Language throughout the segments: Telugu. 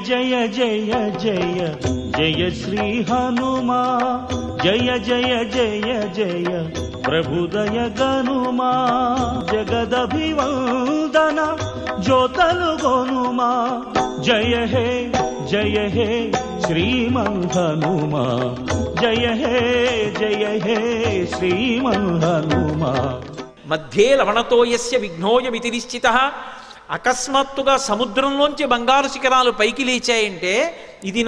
జయ జయ జయ జయ శ్రీ హనుమా జయ జయ జయ జయ ప్రభుదయ గనుమా జగదభివందన జ్యోతలు గొనుమా జయ హే శ్రీమన్ హనుమా జయ హే శ్రీమన్ హనుమా. మధ్యే లవణతో యస్య విఘ్నోయమితి నిశ్చితః. అకస్మాత్తుగా సముద్రంలోంచి బంగారు శిఖరాలు పైకి లేచాయంటే ఇది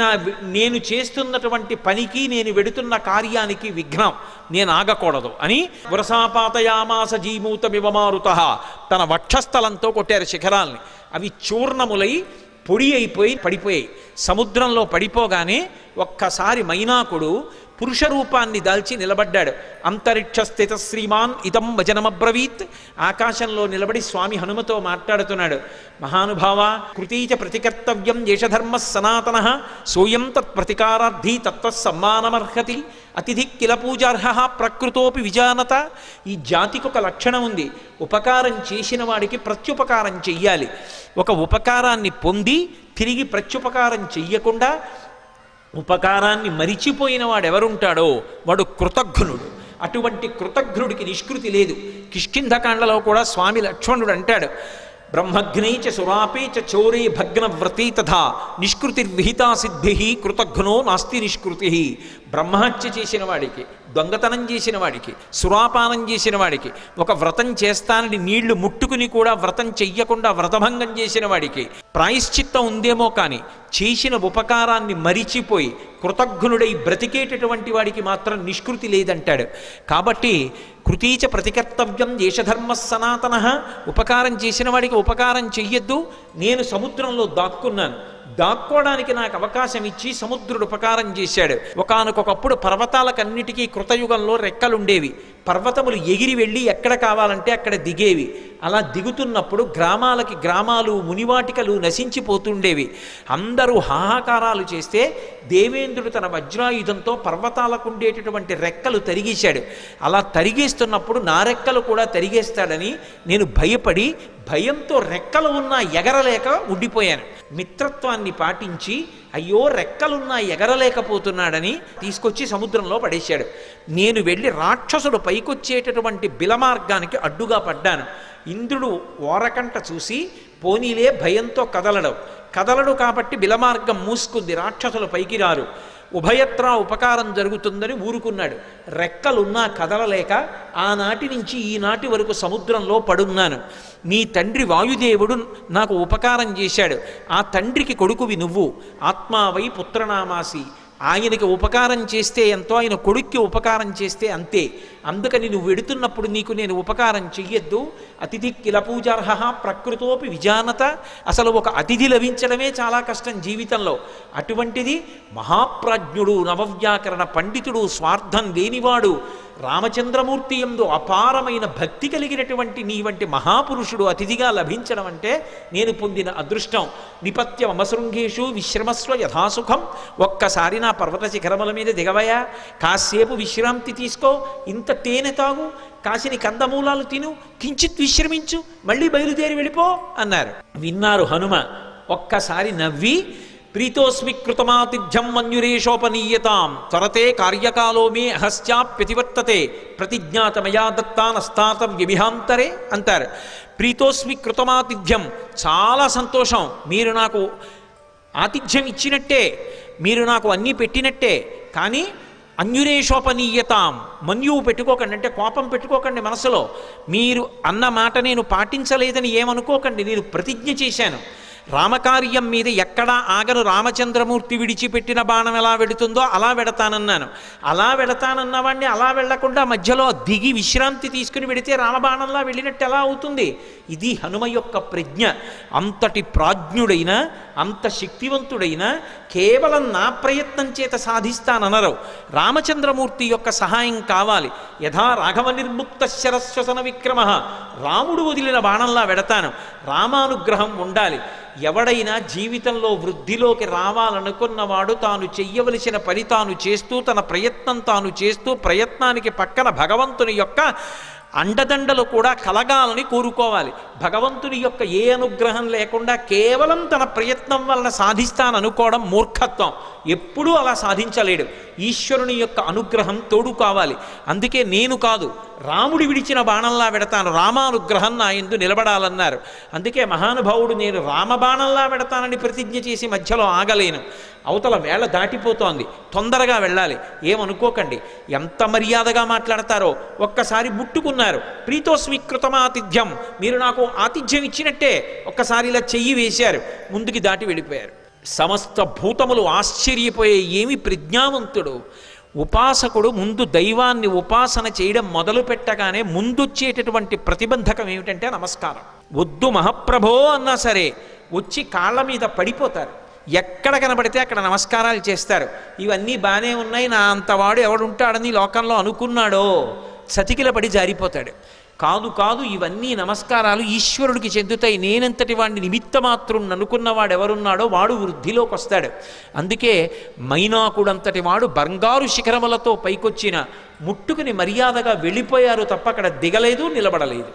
నేను చేస్తున్నటువంటి పనికి, నేను వెడుతున్న కార్యానికి విఘ్నం, నేను ఆగకూడదు అని వరసాపాతయామాస జీమూతమివ మారుతః తన వక్షస్థలంతో కొట్టారు శిఖరాల్ని. అవి చూర్ణములై పొడి అయిపోయి పడిపోయాయి. సముద్రంలో పడిపోగానే ఒక్కసారి మైనాకుడు పురుష రూపాన్ని దాల్చి నిలబడ్డాడు. అంతరిక్ష స్థిత శ్రీమాన్ ఇదం వచనమబ్రవీత్. ఆకాశంలో నిలబడి స్వామి హనుమతో మాట్లాడుతున్నాడు. మహానుభావ, కృతీచ ప్రతికర్తవ్యం దేశధర్మ సనాతన సోయం తత్ ప్రతికారార్థీ తత్వసమ్మానమర్హతి అతిథి కిల పూజార్హ ప్రకృతోపి విజానత. ఈ జాతికి ఒక లక్షణం ఉంది, ఉపకారం చేసిన వాడికి ప్రత్యుపకారం చెయ్యాలి. ఒక ఉపకారాన్ని పొంది తిరిగి ప్రత్యుపకారం చెయ్యకుండా ఉపకారాన్ని మరిచిపోయిన వాడెవరుంటాడో వాడు కృతఘ్నుడు. అటువంటి కృతఘ్నుడికి నిష్కృతి లేదు. కిష్కింధకాండలో కూడా స్వామి లక్ష్మణుడు అంటాడు, బ్రహ్మఘ్నైచ సురాపేచ చోరే భగ్నవ్రతీ తథా నిష్కృతిర్విహితా సిద్ధిః కృతఘ్నో నాస్తి నిష్కృతి. బ్రహ్మహత్య చేసిన వాడికి, దొంగతనం చేసిన వాడికి, సురాపానం చేసిన వాడికి, ఒక వ్రతం చేస్తానని నీళ్లు ముట్టుకుని కూడా వ్రతం చెయ్యకుండా వ్రతభంగం చేసిన వాడికి ప్రాయశ్చిత్తం ఉందేమో కానీ చేసిన ఉపకారాన్ని మరిచిపోయి కృతఘ్నుడై బ్రతికేటటువంటి వాడికి మాత్రం నిష్కృతి లేదంటాడు. కాబట్టి కృతీచ ప్రతికర్తవ్యం దేశధర్మ సనాతన. ఉపకారం చేసిన వాడికి ఉపకారం చెయ్యొద్దు. నేను సముద్రంలో దాక్కున్నాను, దాక్కోవడానికి నాకు అవకాశం ఇచ్చి సముద్రుడు ఉపకారం చేశాడు. ఒకానొకప్పుడు పర్వతాలకన్నిటికీ కృతయుగంలో రెక్కలుండేవి. పర్వతములు ఎగిరి వెళ్ళి ఎక్కడ కావాలంటే అక్కడ దిగేవి. అలా దిగుతున్నప్పుడు గ్రామాలకి గ్రామాలు, మునివాటికలు నశించిపోతుండేవి. అందరూ హాహాకారాలు చేస్తే దేవేంద్రుడు తన వజ్రాయుధంతో పర్వతాలకు ఉండేటటువంటి రెక్కలు తరిగేశాడు. అలా తరిగేస్తున్నప్పుడు నా రెక్కలు కూడా తరిగేస్తాడని నేను భయపడి భయంతో రెక్కలు ఉన్నా ఎగరలేక ఉండిపోయాను. మిత్రత్వాన్ని పాటించి అయ్యో రెక్కలున్నా ఎగరలేకపోతున్నాడని తీసుకొచ్చి సముద్రంలో పడేశాడు. నేను వెళ్ళి రాక్షసుడు పైకొచ్చేటటువంటి బిలమార్గానికి అడ్డుగా పడ్డాను. ఇంద్రుడు ఓరకంట చూసి పోనీలే భయంతో కదలడు కాబట్టి బిలమార్గం మూసుకుంది, రాక్షసులు పైకి రారు. ఉభయత్రా ఉపకారం జరుగుతుందని ఊరుకున్నాడు. రెక్కలున్నా కదలలేక ఆనాటి నుంచి ఈనాటి వరకు సముద్రంలో పడున్నాను. నీ తండ్రి వాయుదేవుడు నాకు ఉపకారం చేశాడు. ఆ తండ్రికి కొడుకువి నువ్వు. ఆత్మావై పుత్రనామాసి. ఆయనకి ఉపకారం చేస్తే ఎంతో, ఆయన కొడుక్కి ఉపకారం చేస్తే అంతే. అందుకని నువ్వు వెడుతున్నప్పుడు నీకు నేను ఉపకారం చెయ్యొద్దు. అతిథి కిల పూజార్హ ప్రకృతోపి విజానత. అసలు ఒక అతిథి లభించడమే చాలా కష్టం జీవితంలో. అటువంటిది మహాప్రాజ్ఞుడు, నవవ్యాకరణ పండితుడు, స్వార్థం లేనివాడు, రామచంద్రమూర్తి యందు అపారమైన భక్తి కలిగినటువంటి నీ వంటి మహాపురుషుడు అతిథిగా లభించడం అంటే నేను పొందిన అదృష్టం. నిపత్య మమశృంగేషు విశ్రమస్వ యథాసుఖం. ఒక్కసారి నా పర్వత శిఖరముల మీద దిగవయా, కాసేపు విశ్రాంతి తీసుకో, ఇంత తేనె తాగు, కాసిని కందమూలాలు తిను, కించిత్ విశ్రమించు, మళ్ళీ బయలుదేరి వెళ్ళిపో అన్నారు. విన్నారు హనుమ. ఒక్కసారి నవ్వి ప్రీతోస్మి కృతమాతిథ్యం మన్యురేషోపనీయతాం త్వరతే కార్యకాలో మే అహస్యాప్యతివర్తతే ప్రతిజ్ఞాతమయా దత్తానస్తాతవ్యభిహాంతరే అంటారు. ప్రీతోస్మి కృతమాతిథ్యం, చాలా సంతోషం, మీరు నాకు ఆతిథ్యం ఇచ్చినట్టే, మీరు నాకు అన్నీ పెట్టినట్టే. కానీ అన్యురేషోపనీయతాం, మన్యువు పెట్టుకోకండి, అంటే కోపం పెట్టుకోకండి మనసులో. మీరు అన్న మాట నేను పాటించలేదని ఏమనుకోకండి. నేను ప్రతిజ్ఞ చేశాను, రామకార్యం మీద ఎక్కడా ఆగను. రామచంద్రమూర్తి విడిచిపెట్టిన బాణం ఎలా వెడుతుందో అలా వెడతానన్నాను. అలా వెడతానన్నవాడిని అలా వెళ్లకుండా మధ్యలో దిగి విశ్రాంతి తీసుకుని వెడితే రామబాణంలా వెళ్ళినట్టు ఎలా అవుతుంది? ఇది హనుమ యొక్క ప్రజ్ఞ. అంతటి ప్రాజ్ఞుడైన, అంత శక్తివంతుడైన కేవలం నా ప్రయత్నం చేత సాధిస్తాననరు. రామచంద్రమూర్తి యొక్క సహాయం కావాలి. యథా రాఘవ నిర్ముక్త శరశ్వసన విక్రమ. రాముడు వదిలిన బాణంలా వెడతాను. రామానుగ్రహం ఉండాలి. ఎవడైనా జీవితంలో వృద్ధిలోకి రావాలనుకున్నవాడు తాను చెయ్యవలసిన పని తాను చేస్తూ, తన ప్రయత్నం తాను చేస్తూ, ప్రయత్నానికి పక్కన భగవంతుని యొక్క అండదండలు కూడా కలగాలని కోరుకోవాలి. భగవంతుని యొక్క ఏ అనుగ్రహం లేకుండా కేవలం తన ప్రయత్నం వలన సాధిస్తాననుకోవడం మూర్ఖత్వం. ఎప్పుడూ అలా సాధించలేడు. ఈశ్వరుని యొక్క అనుగ్రహం తోడు కావాలి. అందుకే నేను కాదు, రాముడి విడిచిన బాణంలా వెడతాను, రామానుగ్రహం నా యందు నిలబడాలన్నారు. అందుకే మహానుభావుడు నేను రామబాణంలా వెడతానని ప్రతిజ్ఞ చేసి మధ్యలో ఆగలేను. అవతల వేళ దాటిపోతోంది, తొందరగా వెళ్ళాలి. ఏమనుకోకండి, ఎంత మర్యాదగా మాట్లాడతారో. ఒక్కసారి ముట్టుకున్నారు, ప్రీతోస్వీకృతమాతిథ్యం, మీరు నాకు ఆతిథ్యం ఇచ్చినట్టే. ఒక్కసారి ఇలా చెయ్యి వేశారు, ముందుకి దాటి వెళ్ళిపోయారు. సమస్త భూతములు ఆశ్చర్యపోయే, ఏమి ప్రజ్ఞావంతుడు. ఉపాసకుడు ముందు దైవాన్ని ఉపాసన చేయడం మొదలు పెట్టగానే ముందొచ్చేటటువంటి ప్రతిబంధకం ఏమిటంటే నమస్కారం. వద్దు మహాప్రభో అన్నా సరే వచ్చి కాళ్ళ మీద పడిపోతారు. ఎక్కడ కనబడితే అక్కడ నమస్కారాలు చేస్తారు. ఇవన్నీ బాగానే ఉన్నాయి, నా అంతవాడు ఎవడుంటాడని లోకంలో అనుకున్నాడో చతికిల పడి జారిపోతాడు. కాదు కాదు, ఇవన్నీ నమస్కారాలు ఈశ్వరుడికి చెందుతాయి. నేనంతటి వాడిని నిమిత్తమాత్రం అనుకున్నవాడు ఎవరున్నాడో వాడు వృద్ధిలోకి వస్తాడు. అందుకే మైనాకుడంతటి వాడు బంగారు శిఖరములతో పైకొచ్చిన ముట్టుకుని మర్యాదగా వెళ్ళిపోయారు తప్ప అక్కడ దిగలేదు, నిలబడలేదు.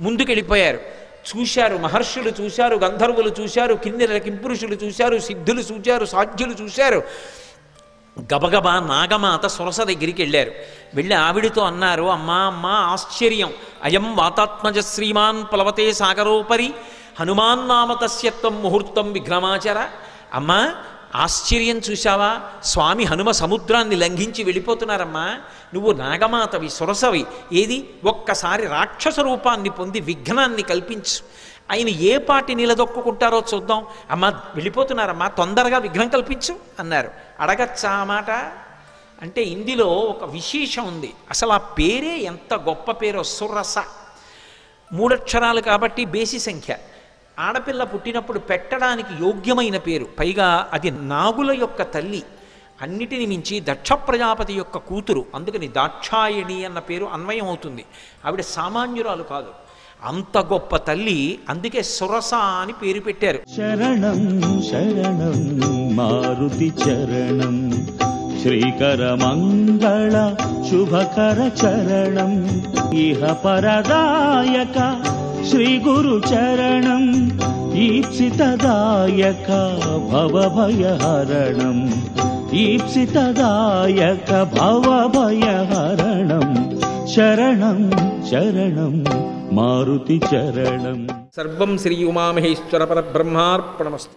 ముందుకెళ్ళిపోయారు. చూశారు, మహర్షులు చూశారు, గంధర్వులు చూశారు, కిన్నెర కింపురుషులు చూశారు, సిద్ధులు చూశారు, సాధ్యులు చూశారు. గబగబా నాగమాత సొరస దగ్గరికి వెళ్ళారు. వెళ్ళి ఆవిడితో అన్నారు, అమ్మా అమ్మా ఆశ్చర్యం, అయం వాతాత్మజ శ్రీమాన్ ప్లవతే సాగరోపరి హనుమాన్ నామ తస్యత్వం ముహూర్తం విఘ్నమాచర. అమ్మా ఆశ్చర్యం చూశావా, స్వామి హనుమ సముద్రాన్ని లంఘించి వెళ్ళిపోతున్నారమ్మా. నువ్వు నాగమాతవి, సొరసవి, ఏది ఒక్కసారి రాక్షస రూపాన్ని పొంది విఘ్నాన్ని కల్పించు. ఆయన ఏ పాటి నిలదొక్కుంటారో చూద్దాం. అమ్మ వెళ్ళిపోతున్నారమ్మా, తొందరగా విఘ్నం కల్పించు అన్నారు. అడగచ్చా ఆ మాట అంటే ఇందులో ఒక విశేషం ఉంది. అసలు ఆ పేరే ఎంత గొప్ప పేరో, సురస. 3 అక్షరాలు కాబట్టి బేసి సంఖ్య. ఆడపిల్ల పుట్టినప్పుడు పెట్టడానికి యోగ్యమైన పేరు. పైగా అది నాగుల యొక్క తల్లి, అన్నిటిని మించి దక్ష ప్రజాపతి యొక్క కూతురు. అందుకని దాక్షాయణి అన్న పేరు అన్వయం అవుతుంది. ఆవిడ సామాన్యురాలు కాదు, అంత గొప్ప తల్లి. అందుకే సురస అని పేరు పెట్టారు. శరణం శరణం మారుతి చరణం శ్రీకర మంగళ శుభకర చరణం ఇహ పరదాయక శ్రీ గురు చరణం ఈప్సితదాయక భవభయహరణం ఈప్సితదాయక భవభయహరణం శరణం శరణం మారుతి చరణం. సర్వం శ్రీ ఉమామహేశ్వర పరబ్రహ్మార్పణమస్తు.